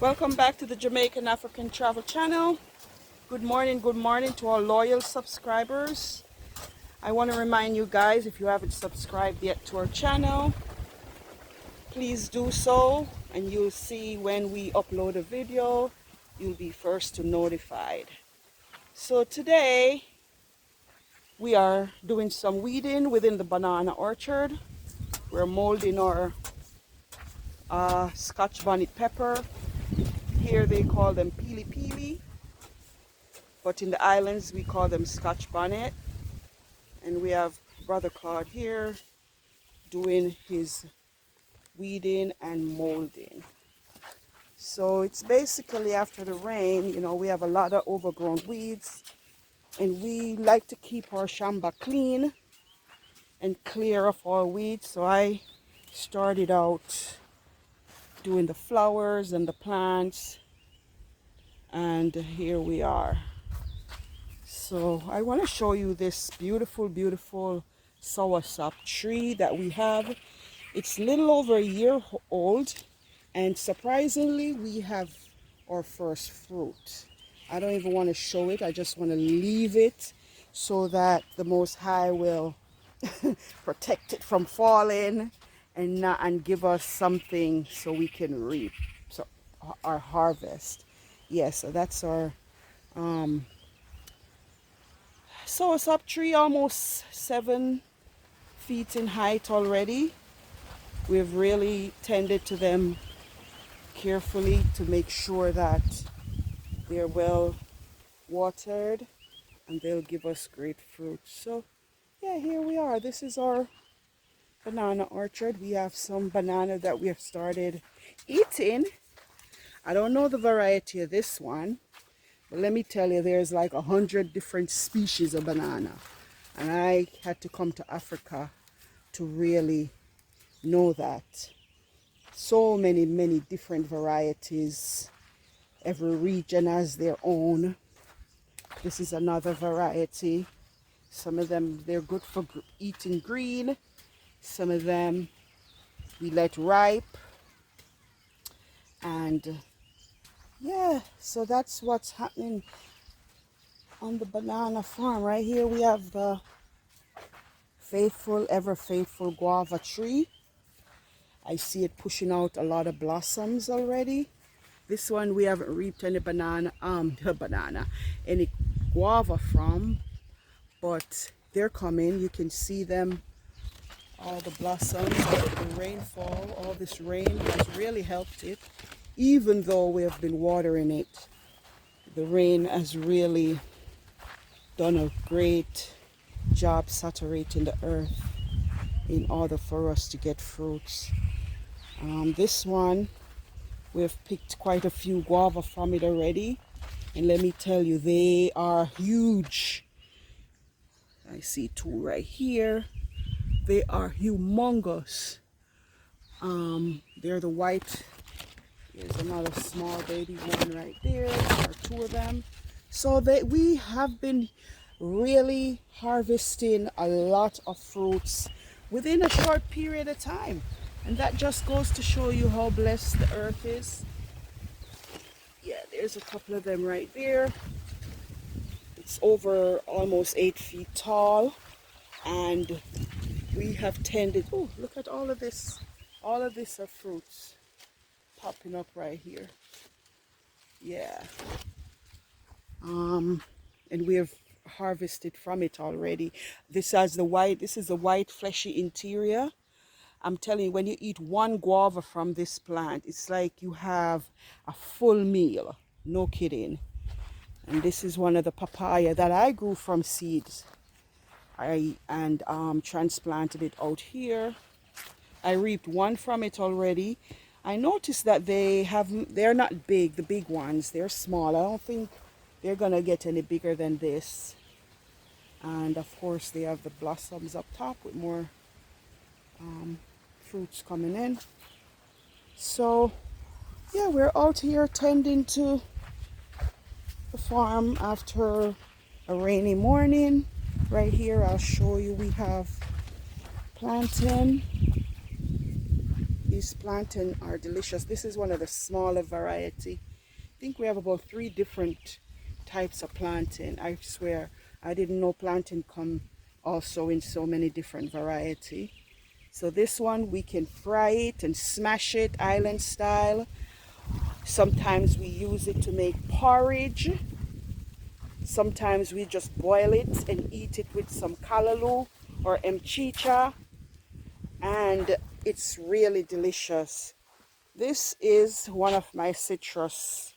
Welcome back to the Jamaican African Travel Channel. Good morning to our loyal subscribers. I want to remind you guys, if you haven't subscribed yet to our channel, please do so, and you'll see when we upload a video, you'll be first to notified. So today we are doing some weeding within the banana orchard. We're molding our Scotch bonnet pepper. Here they call them peely peely, but in the islands we call them Scotch bonnet. And we have Brother Claude here doing his weeding and molding. So it's basically after the rain, you know, we have a lot of overgrown weeds, and we like to keep our shamba clean and clear of all weeds. So I started out doing the flowers and the plants, and here we are. So I want to show you this beautiful soursop tree that we have. It's a little over a year old, and surprisingly we have our first fruit. I don't even want to show it. I just want to leave it so that the Most High will protect it from falling and give us something so we can reap our harvest. Yes, so that's our soursop tree, almost 7 feet in height already. We've really tended to them carefully to make sure that they're well watered and they'll give us great fruit. So yeah, here we are. This is our banana orchard. We have some banana that we have started eating. I don't know the variety of this one, but let me tell you, there's like 100 different species of banana, and I had to come to Africa to really know that. So many different varieties. Every region has their own. This is another variety. Some of them, they're good for eating green. Some of them we let ripe. And yeah, so that's what's happening on the banana farm. Right here we have the ever faithful guava tree. I see it pushing out a lot of blossoms already. This one we haven't reaped any any guava from, but they're coming. You can see them, all the blossoms, the rainfall. All this rain has really helped it. Even though we have been watering it, the rain has really done a great job saturating the earth in order for us to get fruits. This one, we've picked quite a few guava from it already, and let me tell you, they are huge. I see 2 right here. They are humongous. They're the white. There's another small baby one right there. There are 2 of them. So we have been really harvesting a lot of fruits within a short period of time. And that just goes to show you how blessed the earth is. Yeah, there's a couple of them right there. It's over almost 8 feet tall. And we have tended, oh, look at all of this. All of this are fruits popping up right here. Yeah. And we have harvested from it already. This is the white fleshy interior. I'm telling you, when you eat one guava from this plant, it's like you have a full meal. No kidding. And this is one of the papaya that I grew from seeds. I transplanted it out here. I reaped one from it already. I noticed that they're not big, the big ones. They're small. I don't think they're gonna get any bigger than this. And of course they have the blossoms up top with more fruits coming in. So yeah, we're out here tending to the farm after a rainy morning. Right here I'll show you, we have plantain These plantain are delicious. This is one of the smaller variety. I think we have about 3 different types of plantain. I swear, I didn't know plantain come also in so many different variety. So this one, we can fry it and smash it island style. Sometimes we use it to make porridge. Sometimes we just boil it and eat it with some callaloo or mchicha, and it's really delicious. This is one of my citrus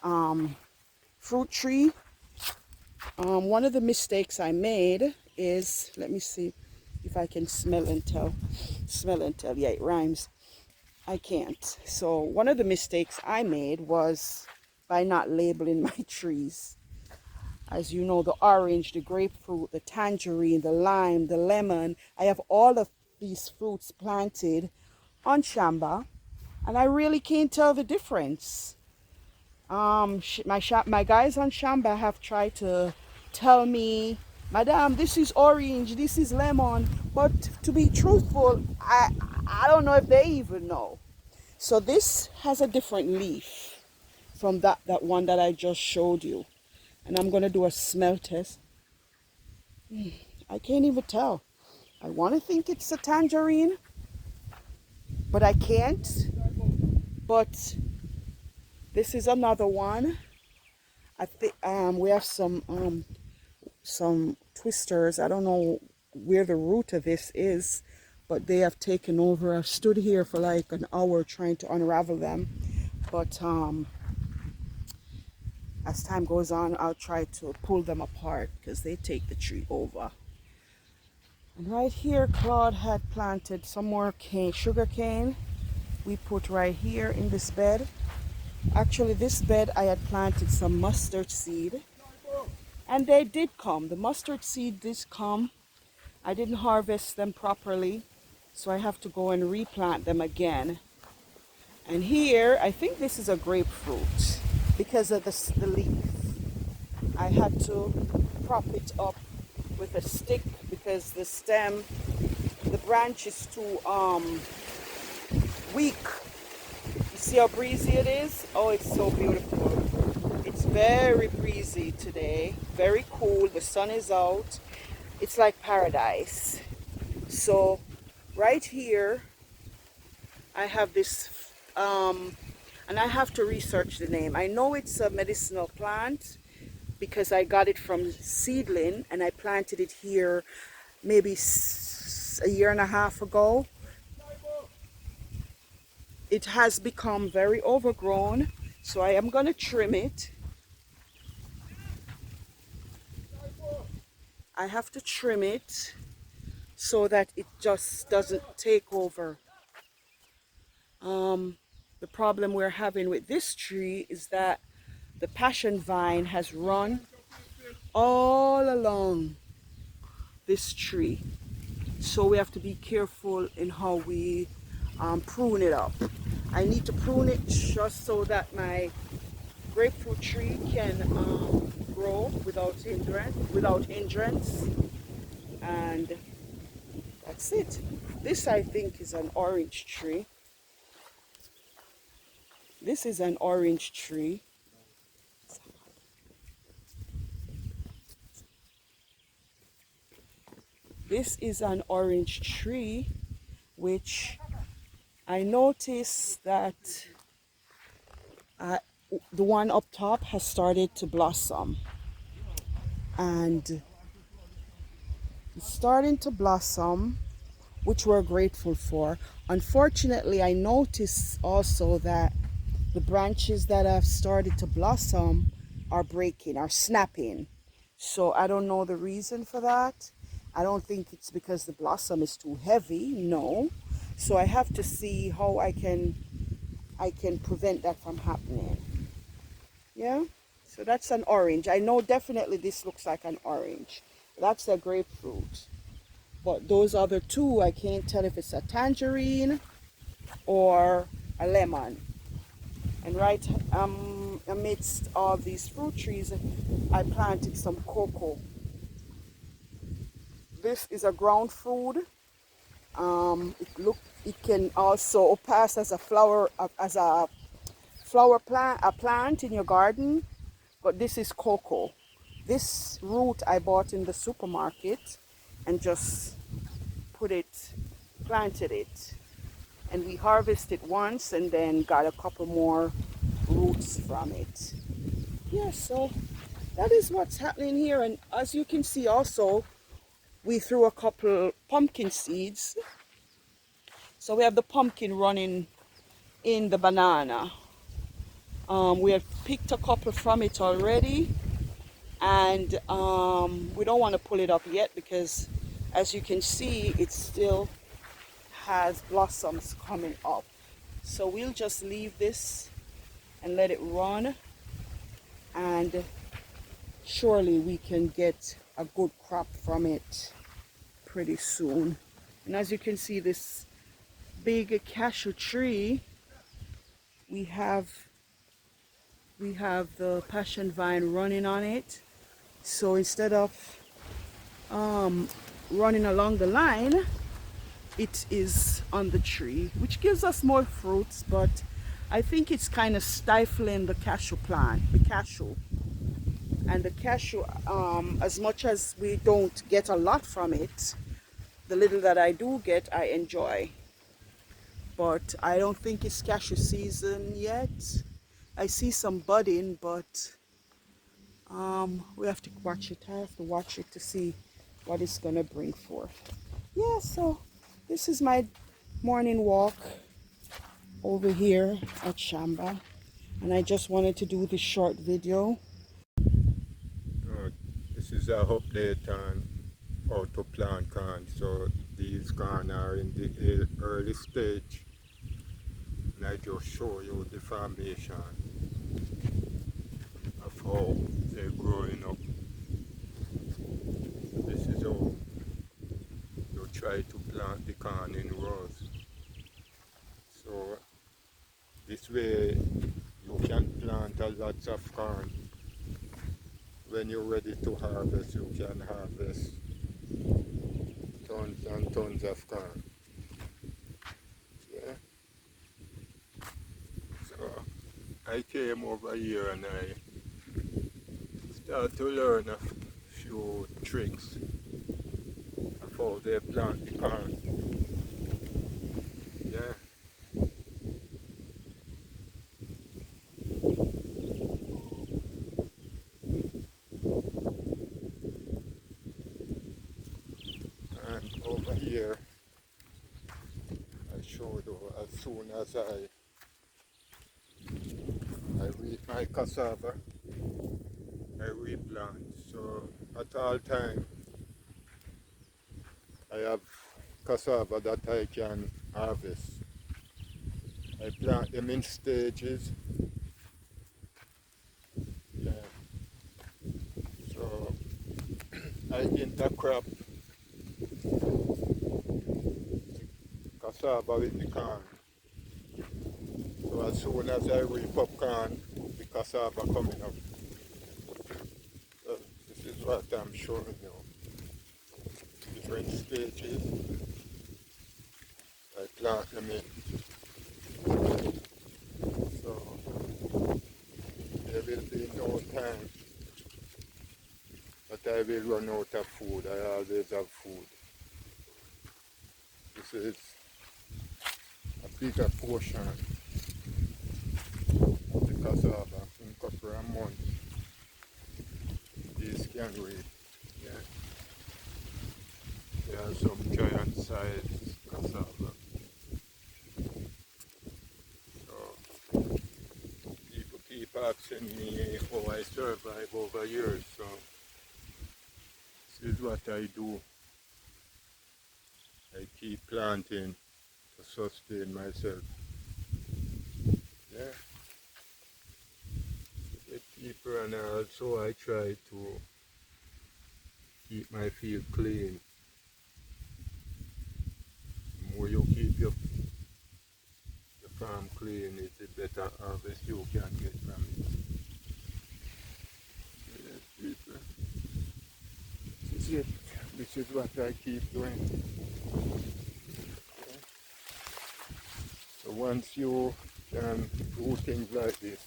fruit tree. One of the mistakes I made is, let me see if I can smell and tell. Smell and tell, yeah, it rhymes. I can't. So one of the mistakes I made was by not labeling my trees. As you know, the orange, the grapefruit, the tangerine, the lime, the lemon. I have all of these fruits planted on Shamba, and I really can't tell the difference. My guys on Shamba have tried to tell me, Madam, this is orange, this is lemon. But to be truthful, I don't know if they even know. So this has a different leaf from that one that I just showed you. And I'm going to do a smell test. I can't even tell. I want to think it's a tangerine, but I can't. But this is another one. I think we have some twisters. I don't know where the root of this is, but they have taken over. I've stood here for like an hour trying to unravel them, but as time goes on, I'll try to pull them apart because they take the tree over. And right here, Claude had planted some more sugar cane. We put right here in this bed. Actually, this bed I had planted some mustard seed, and they did come. The mustard seed did come. I didn't harvest them properly, so I have to go and replant them again. And here, I think this is a grapefruit because of the leaf. I had to prop it up with a stick because the stem, the branch is too weak. You see how breezy it is? Oh, it's so beautiful. It's very breezy today, very cool. The sun is out. It's like paradise. So right here, I have this, and I have to research the name. I know it's a medicinal plant because I got it from seedling and I planted it here maybe a year and a half ago. It has become very overgrown, so I am going to trim it. I have to trim it so that it just doesn't take over. The problem we're having with this tree is that the passion vine has run all along this tree. So we have to be careful in how we prune it up. I need to prune it just so that my grapefruit tree can grow without hindrance. And that's it. This, I think, is an orange tree. This is an orange tree. This is an orange tree, which I noticed that the one up top has started to blossom. And it's starting to blossom, which we're grateful for. Unfortunately, I noticed also that the branches that have started to blossom are breaking, are snapping. So I don't know the reason for that. I don't think it's because the blossom is too heavy, no. So I have to see how I can prevent that from happening. Yeah, so that's an orange. I know definitely this looks like an orange. That's a grapefruit. But those other two, I can't tell if it's a tangerine or a lemon. And right amidst all these fruit trees, I planted some cocoa. This is a ground food. It It can also pass as a flower plant, a plant in your garden. But this is cocoa. This root I bought in the supermarket and just planted it. And we harvested once and then got a couple more roots from it. Yeah, so that is what's happening here. And as you can see also, we threw a couple pumpkin seeds. So we have the pumpkin running in the banana. We have picked a couple from it already, and we don't want to pull it up yet because as you can see, it still has blossoms coming up. So we'll just leave this and let it run, and surely we can get a good crop from it pretty soon. And as you can see, this big cashew tree, we have the passion vine running on it. So instead of running along the line, it is on the tree, which gives us more fruits, but I think it's kind of stifling the cashew plant, the cashew. And the cashew, as much as we don't get a lot from it, the little that I do get, I enjoy. But I don't think it's cashew season yet. I see some budding, but we have to watch it. I have to watch it to see what it's gonna bring forth. Yeah, so this is my morning walk over here at Shamba, and I just wanted to do this short video. This is a update on how to plant corn. So these corn are in the early stage, and I just show you the formation of how they're growing up. This is how you try to plant the corn in rows. So this way you can plant a lot of corn. When you're ready to harvest, you can harvest tons and tons of corn. Yeah. So I came over here and I started to learn a few tricks of how they plant the corn. Yeah. And over here I showed you as soon as I reap my cassava, I replant. So at all time I have cassava that I can harvest. I plant them in stages. Yeah. So I intercrop cassava with the corn. So as soon as I reap up corn, the cassava coming up. So this is what I'm showing you. Different stages. I plant them in. So there will be no time that I will run out of food. I always have food. This is a bigger portion of the cassava in couple of months. These can wait. Yeah. There are some giant sized cassava. So people keep asking me how I survive over years. So this is what I do. I keep planting to sustain myself. Yeah. To get deeper, and also I try to keep my field clean. The more you keep your farm clean, it's the better harvest you can get from it. Yes, people. This is it. This is what I keep doing. Okay. So once you can do things like this,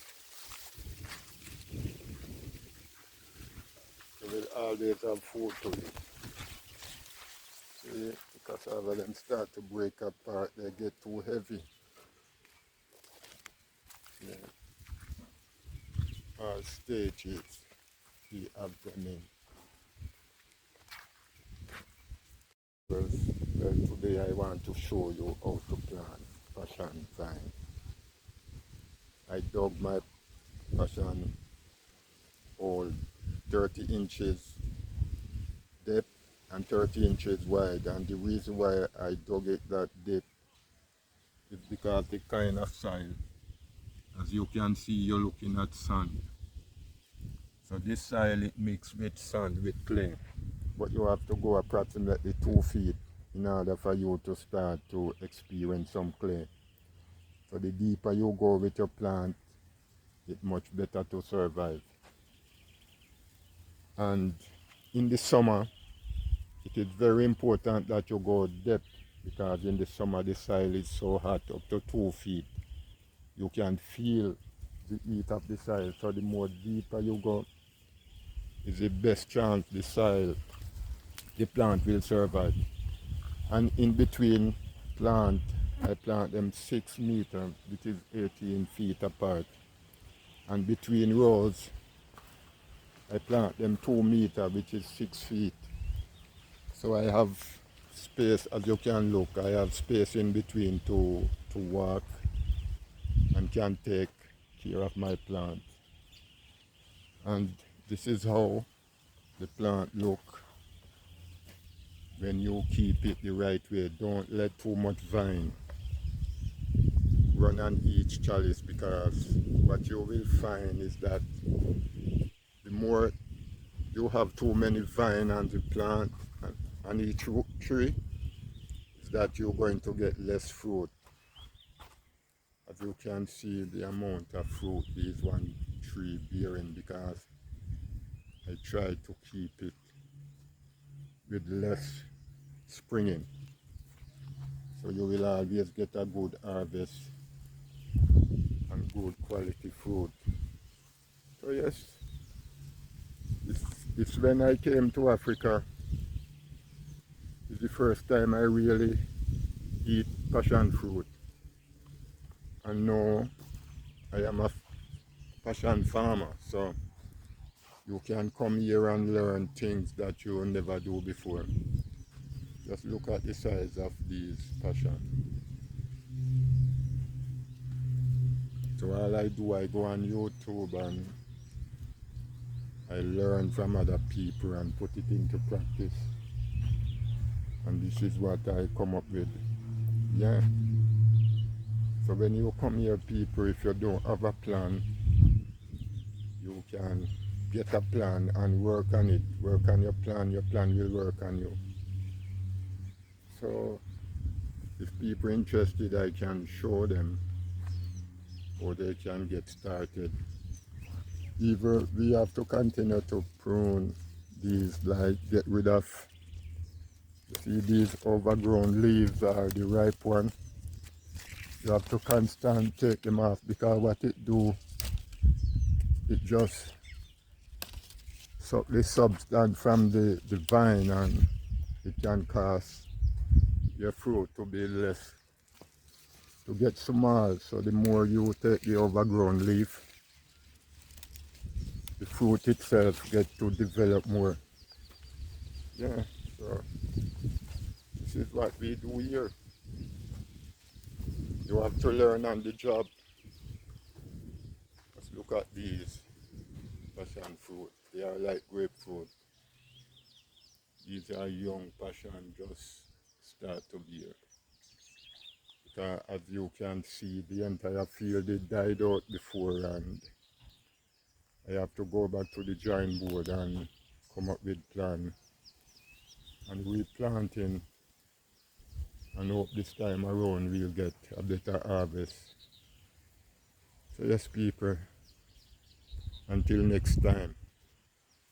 you will always have food to eat. See, the cassava then start to break apart, they get too heavy. Yeah. All stages we have them in. Well, today I want to show you how to plant passion vine. I dug my passion hole 30 inches depth and 30 inches wide, and the reason why I dug it that deep is because the kind of soil, as you can see, you're looking at sand. So this soil it mixed with sand, with clay, but you have to go approximately 2 feet in order for you to start to experience some clay. So the deeper you go with your plant, it's much better to survive. And in the summer, it is very important that you go depth, because in the summer the soil is so hot, up to 2 feet. You can feel the heat of the soil. So the more deeper you go, is the best chance the soil, the plant will survive. And in between plant, I plant them 6 meters, which is 18 feet apart. And between rows, I plant them 2 meters, which is 6 feet. So I have space, as you can look, I have space in between to walk and can take care of my plant. And this is how the plant look when you keep it the right way. Don't let too much vine run on each chalice, because what you will find is that the more you have too many vine on the plant on each tree, is that you're going to get less fruit. As you can see the amount of fruit this one tree bearing, because I try to keep it with less springing. So you will always get a good harvest and good quality fruit. So yes, it's when I came to Africa, it's the first time I really eat passion fruit. And now I am a passion farmer, so you can come here and learn things that you never do before. Just look at the size of these passion. So all I do, I go on YouTube and I learn from other people and put it into practice. And this is what I come up with. Yeah. So when you come here, people, if you don't have a plan, you can get a plan and work on it. Work on your plan will work on you. So if people are interested, I can show them how they can get started. Either we have to continue to prune these, like get rid of, you see these overgrown leaves are the ripe one. You have to constantly take them off, because what it do, it just suck the substance from the vine, and it can cause your fruit to be less, to get small. So the more you take the overgrown leaf, the fruit itself get to develop more. Yeah, so this is what we do here. You have to learn on the job. Let's look at these passion fruit. They are like grapefruit. These are young passion, just start to bear. Because as you can see, the entire field it died out before, and I have to go back to the drawing board and come up with plan and replanting, and hope this time around we'll get a better harvest. So yes, people, until next time.